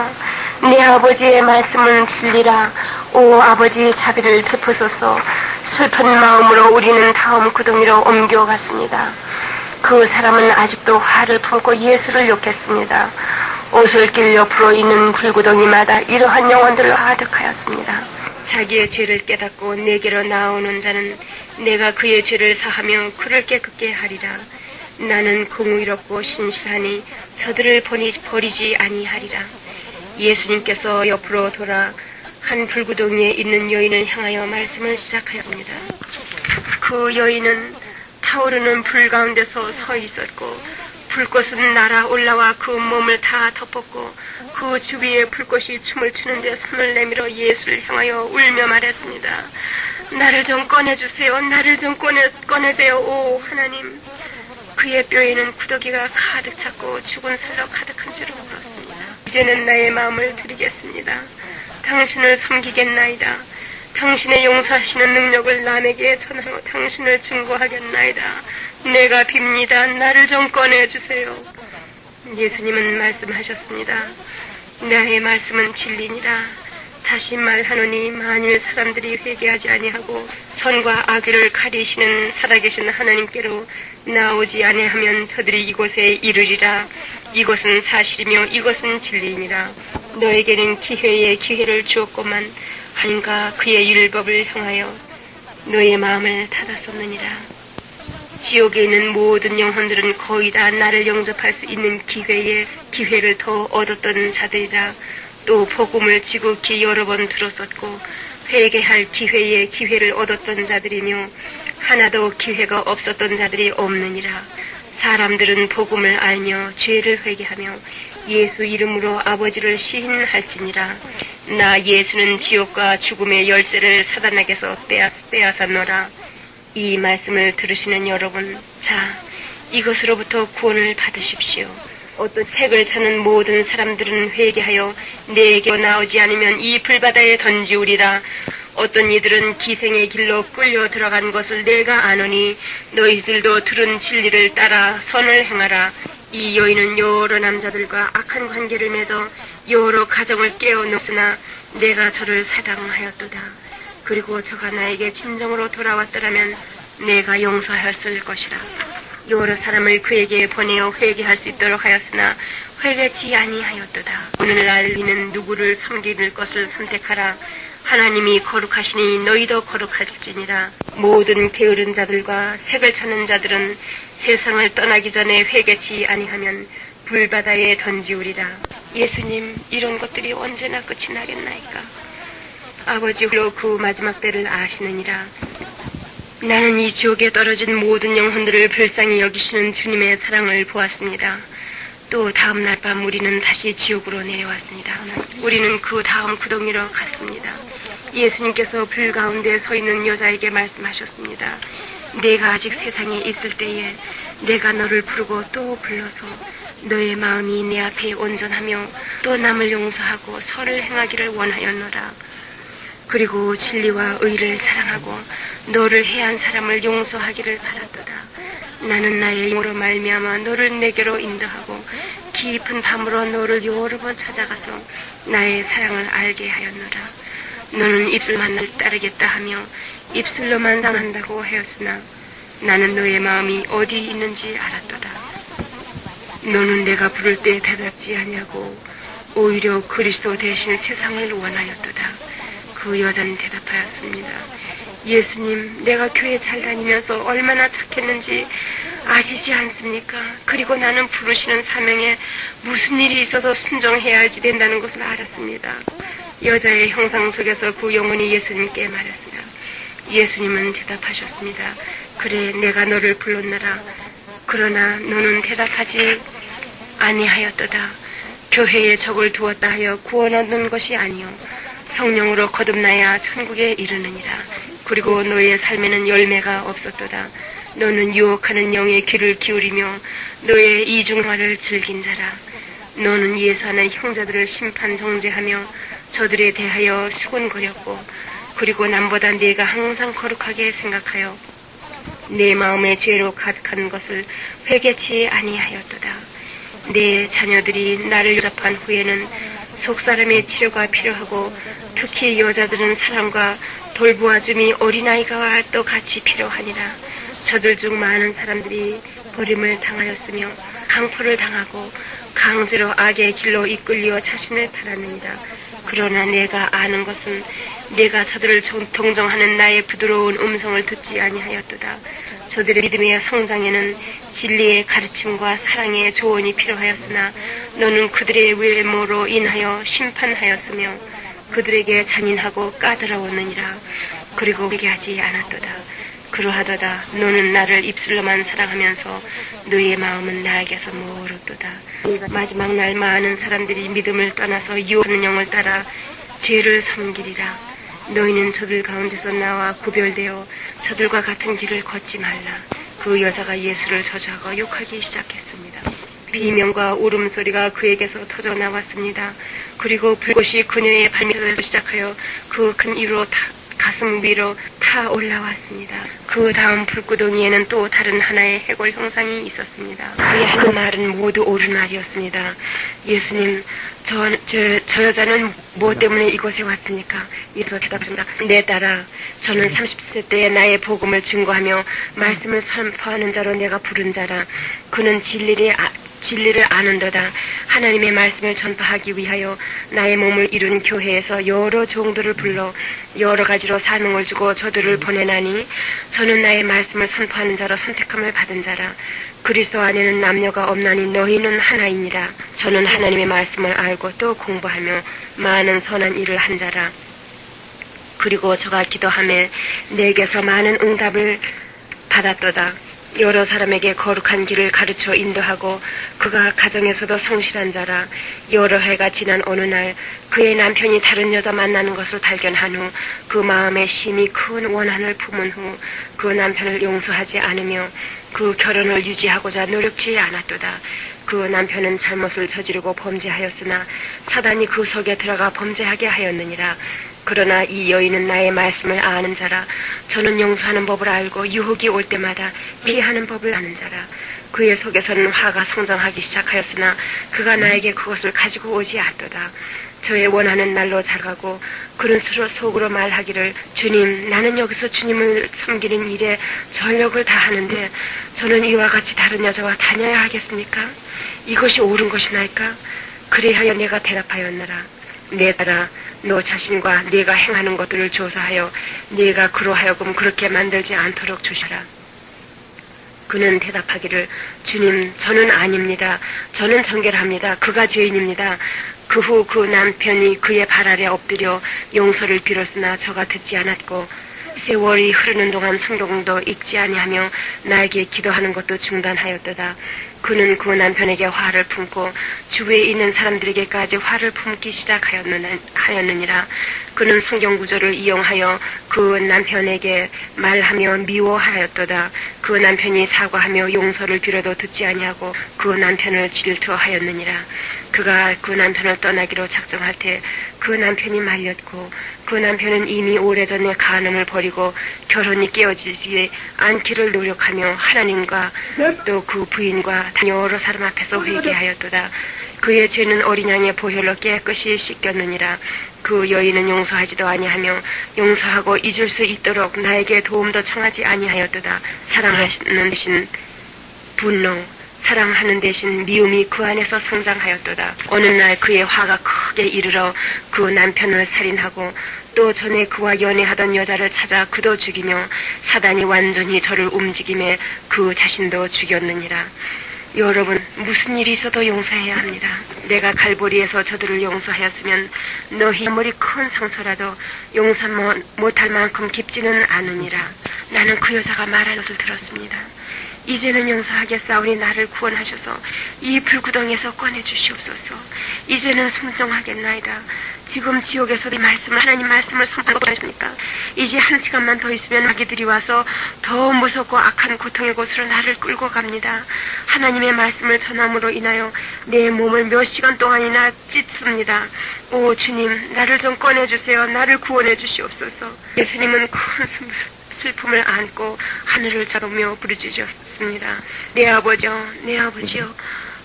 내 아버지의 말씀은 진리라. 오 아버지, 자비를 베푸소서. 슬픈 마음으로 우리는 다음 구덩이로 옮겨갔습니다. 그 사람은 아직도 화를 품고 예수를 욕했습니다. 오솔길 옆으로 있는 불구덩이마다 이러한 영혼들로 가득하였습니다. 자기의 죄를 깨닫고 내게로 나오는 자는 내가 그의 죄를 사하며 그를 깨끗게 하리라. 나는 공의롭고 신실하니 저들을 버리지 아니하리라. 예수님께서 옆으로 돌아 한 불구덩이에 있는 여인을 향하여 말씀을 시작하였습니다. 그 여인은 타오르는 불 가운데서 서 있었고 불꽃은 날아 올라와 그 몸을 다 덮었고 그 주위에 불꽃이 춤을 추는데 손을 내밀어 예수를 향하여 울며 말했습니다. 나를 좀 꺼내주세요. 나를 좀 꺼내세요. 오 하나님. 그의 뼈에는 구더기가 가득 찼고 죽은 살로 가득한 채로 울었습니다. 이제는 나의 마음을 드리겠습니다. 당신을 섬기겠나이다. 당신의 용서하시는 능력을 남에게 전하고 당신을 증거하겠나이다. 내가 빕니다. 나를 좀 꺼내주세요. 예수님은 말씀하셨습니다. 나의 말씀은 진리니라. 다시 말하노니 만일 사람들이 회개하지 아니하고 선과 악을 가리시는 살아계신 하나님께로 나오지 아니하면 저들이 이곳에 이르리라. 이것은 사실이며 이것은 진리이니라. 너에게는 기회에 기회를 주었고만 하인가 그의 율법을 향하여 너의 마음을 닫았었느니라. 지옥에 있는 모든 영혼들은 거의 다 나를 영접할 수 있는 기회에 기회를 더 얻었던 자들이라. 또 복음을 지극히 여러 번 들었었고 회개할 기회에 기회를 얻었던 자들이며 하나도 기회가 없었던 자들이 없느니라. 사람들은 복음을 알며 죄를 회개하며 예수 이름으로 아버지를 시인할지니라. 나 예수는 지옥과 죽음의 열쇠를 사단에게서 빼앗았노라. 이 말씀을 들으시는 여러분, 자, 이것으로부터 구원을 받으십시오. 어떤 색을 찾는 모든 사람들은 회개하여 내게 나오지 않으면 이 불바다에 던지우리라. 어떤 이들은 기생의 길로 끌려 들어간 것을 내가 아노니 너희들도 들은 진리를 따라 선을 행하라. 이 여인은 여러 남자들과 악한 관계를 맺어 여러 가정을 깨어놓으나 내가 저를 사랑하였도다. 그리고 저가 나에게 진정으로 돌아왔더라면 내가 용서하였을 것이라. 여러 사람을 그에게 보내어 회개할 수 있도록 하였으나 회개치 아니하였도다. 오늘날 이는 누구를 섬길 것을 선택하라. 하나님이 거룩하시니 너희도 거룩할지니라. 모든 게으른 자들과 색을 찾는 자들은 세상을 떠나기 전에 회개치 아니하면 불바다에 던지우리라. 예수님, 이런 것들이 언제나 끝이 나겠나이까? 아버지 홀로 그 마지막 때를 아시느니라. 나는 이 지옥에 떨어진 모든 영혼들을 불쌍히 여기시는 주님의 사랑을 보았습니다. 또 다음 날 밤 우리는 다시 지옥으로 내려왔습니다. 우리는 그 다음 구덩이로 갔습니다. 예수님께서 불 가운데 서 있는 여자에게 말씀하셨습니다. 내가 아직 세상에 있을 때에 내가 너를 부르고 또 불러서 너의 마음이 내 앞에 온전하며 또 남을 용서하고 선을 행하기를 원하였노라. 그리고 진리와 의를 사랑하고 너를 해한 사람을 용서하기를 바랐도다. 나는 나의 영으로 말미암아 너를 내게로 인도하고 깊은 밤으로 너를 여러 번 찾아가서 나의 사랑을 알게 하였노라. 너는 입술만 날 따르겠다 하며 입술로만 당한다고 하였으나 나는 너의 마음이 어디 있는지 알았도다. 너는 내가 부를 때 대답지 아니하고 오히려 그리스도 대신 세상을 원하였도다. 그 여자는 대답하였습니다. 예수님, 내가 교회 잘 다니면서 얼마나 착했는지 아시지 않습니까? 그리고 나는 부르시는 사명에 무슨 일이 있어서 순종해야 할지 된다는 것을 알았습니다. 여자의 형상 속에서 그 영혼이 예수님께 말했습니다. 예수님은 대답하셨습니다. 그래, 내가 너를 불렀노라. 그러나 너는 대답하지 아니하였도다. 교회에 적을 두었다 하여 구원 얻는 것이 아니요 성령으로 거듭나야 천국에 이르느니라. 그리고 너의 삶에는 열매가 없었도다. 너는 유혹하는 영의 귀를 기울이며 너의 이중화를 즐긴 자라. 너는 예수하는 형제들을 심판 정죄하며 저들에 대하여 수군거렸고 그리고 남보다 네가 항상 거룩하게 생각하여 내 마음의 죄로 가득한 것을 회개치 아니하였도다. 내 자녀들이 나를 영접한 후에는 속사람의 치료가 필요하고 특히 여자들은 사랑과 돌보아줌이 어린아이가 또 같이 필요하니라. 저들 중 많은 사람들이 버림을 당하였으며 강포를 당하고 강제로 악의 길로 이끌려 자신을 팔았느니라. 그러나 내가 아는 것은 내가 저들을 동정하는 나의 부드러운 음성을 듣지 아니하였도다. 저들의 믿음의 성장에는 진리의 가르침과 사랑의 조언이 필요하였으나 너는 그들의 외모로 인하여 심판하였으며 그들에게 잔인하고 까다로웠느니라. 그리고 그렇게 하지 않았도다. 그러하도다. 너는 나를 입술로만 사랑하면서 너의 마음은 나에게서 멀었도다. 마지막 날 많은 사람들이 믿음을 떠나서 유혹하는 영을 따라 죄를 섬기리라. 너희는 저들 가운데서 나와 구별되어 저들과 같은 길을 걷지 말라. 그 여자가 예수를 저주하고 욕하기 시작했습니다. 비명과 울음소리가 그에게서 터져 나왔습니다. 그리고 불꽃이 그녀의 발밑을 시작하여 그 큰 이로 가슴 위로 타 올라왔습니다. 그 다음 불구덩이에는 또 다른 하나의 해골 형상이 있었습니다. 그의 하는 말은 모두 옳은 말이었습니다. 예수님, 저 여자는 뭐 때문에 이곳에 왔습니까? 예수가 대답했습니다. 내 딸아, 저는 30세 때에 나의 복음을 증거하며 말씀을 선포하는 자로 내가 부른 자라. 그는 진리를 아는도다. 하나님의 말씀을 전파하기 위하여 나의 몸을 이룬 교회에서 여러 종들을 불러 여러 가지로 사명을 주고 저들을 보내나니 저는 나의 말씀을 선포하는 자로 선택함을 받은 자라. 그리스도 안에는 남녀가 없나니 너희는 하나이니라. 저는 하나님의 말씀을 알고 또 공부하며 많은 선한 일을 한 자라. 그리고 저가 기도하며 내게서 많은 응답을 받았도다. 여러 사람에게 거룩한 길을 가르쳐 인도하고 그가 가정에서도 성실한 자라. 여러 해가 지난 어느 날 그의 남편이 다른 여자 만나는 것을 발견한 후 그 마음에 심히 큰 원한을 품은 후 그 남편을 용서하지 않으며 그 결혼을 유지하고자 노력지 않았도다. 그 남편은 잘못을 저지르고 범죄하였으나 사단이 그 속에 들어가 범죄하게 하였느니라. 그러나 이 여인은 나의 말씀을 아는 자라. 저는 용서하는 법을 알고 유혹이 올 때마다 피하는 법을 아는 자라. 그의 속에서는 화가 성장하기 시작하였으나 그가 나에게 그것을 가지고 오지 않도다. 저의 원하는 날로 자라고 그는 속으로 말하기를 주님, 나는 여기서 주님을 섬기는 일에 전력을 다하는데 저는 이와 같이 다른 여자와 다녀야 하겠습니까? 이것이 옳은 것이나이까? 그리하여 내가 대답하였노라. 내 딸아, 너 자신과 네가 행하는 것들을 조사하여 네가 그로 하여금 그렇게 만들지 않도록 주시라. 그는 대답하기를 주님, 저는 아닙니다. 저는 정결합니다. 그가 죄인입니다. 그 후 그 남편이 그의 발 아래 엎드려 용서를 빌었으나 저가 듣지 않았고 세월이 흐르는 동안 성경도 읽지 아니하며 나에게 기도하는 것도 중단하였도다. 그는 그 남편에게 화를 품고 주위에 있는 사람들에게까지 화를 품기 시작하였느니라. 그는 성경 구절을 이용하여 그 남편에게 말하며 미워하였도다. 그 남편이 사과하며 용서를 빌어도 듣지 아니하고 그 남편을 질투하였느니라. 그가 그 남편을 떠나기로 작정할 때 그 남편이 말렸고 그 남편은 이미 오래전에 간음을 버리고 결혼이 깨어지지 않기를 노력하며 하나님과 또 그 부인과 여러 사람 앞에서 회개하였도다. 그의 죄는 어린 양의 보혈로 깨끗이 씻겼느니라. 그 여인은 용서하지도 아니하며 용서하고 잊을 수 있도록 나에게 도움도 청하지 아니하였도다. 사랑하는 대신 분노, 사랑하는 대신 미움이 그 안에서 성장하였도다. 어느 날 그의 화가 크게 이르러 그 남편을 살인하고 또 전에 그와 연애하던 여자를 찾아 그도 죽이며 사단이 완전히 저를 움직이며 그 자신도 죽였느니라. 여러분, 무슨 일이 있어도 용서해야 합니다. 내가 갈보리에서 저들을 용서하였으면 너희 아무리 큰 상처라도 용서 못할 만큼 깊지는 않으니라. 나는 그 여자가 말할 것을 들었습니다. 이제는 용서하겠사오니 나를 구원하셔서 이 불구덩이에서 꺼내주시옵소서. 이제는 순종하겠나이다. 지금 지옥에서 하나님 말씀을 선포하고 있으니까 이제 1시간만 더 있으면 마귀들이 와서 더 무섭고 악한 고통의 곳으로 나를 끌고 갑니다. 하나님의 말씀을 전함으로 인하여 내 몸을 몇 시간 동안이나 찢습니다. 오 주님, 나를 좀 꺼내주세요. 나를 구원해 주시옵소서. 예수님은 큰 슬픔을 안고 하늘을 자르며 부르짖었습니다. 내 아버지여, 내 아버지여,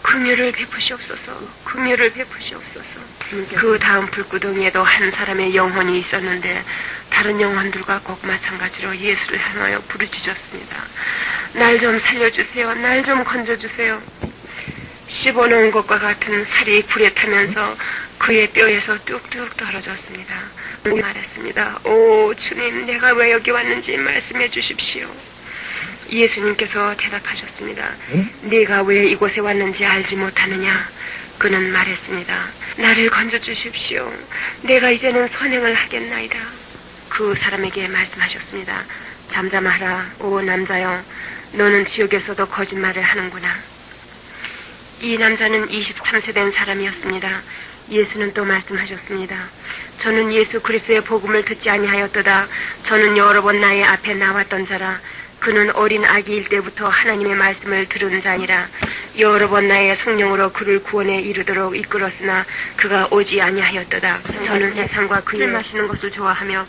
긍휼을 베푸시옵소서. 긍휼을 베푸시옵소서. 그 다음 불구덩이에도 한 사람의 영혼이 있었는데 다른 영혼들과 꼭 마찬가지로 예수를 향하여 부르짖었습니다. 날 좀 살려주세요. 날 좀 건져주세요. 씹어놓은 것과 같은 살이 불에 타면서 그의 뼈에서 뚝뚝 떨어졌습니다. 말했습니다. 오 주님, 내가 왜 여기 왔는지 말씀해 주십시오. 예수님께서 대답하셨습니다. 네가 왜 이곳에 왔는지 알지 못하느냐? 그는 말했습니다. 나를 건져 주십시오. 내가 이제는 선행을 하겠나이다. 그 사람에게 말씀하셨습니다. 잠잠하라. 오 남자여, 너는 지옥에서도 거짓말을 하는구나. 이 남자는 23세 된 사람이었습니다. 예수는 또 말씀하셨습니다. 저는 예수 그리스도의 복음을 듣지 아니하였도다. 저는 여러 번 나의 앞에 나왔던 자라. 그는 어린 아기일 때부터 하나님의 말씀을 들은 자니라. 여러 번 나의 성령으로 그를 구원에 이르도록 이끌었으나 그가 오지 아니하였도다. 저는 세상과 그의 마시는 것을 좋아하며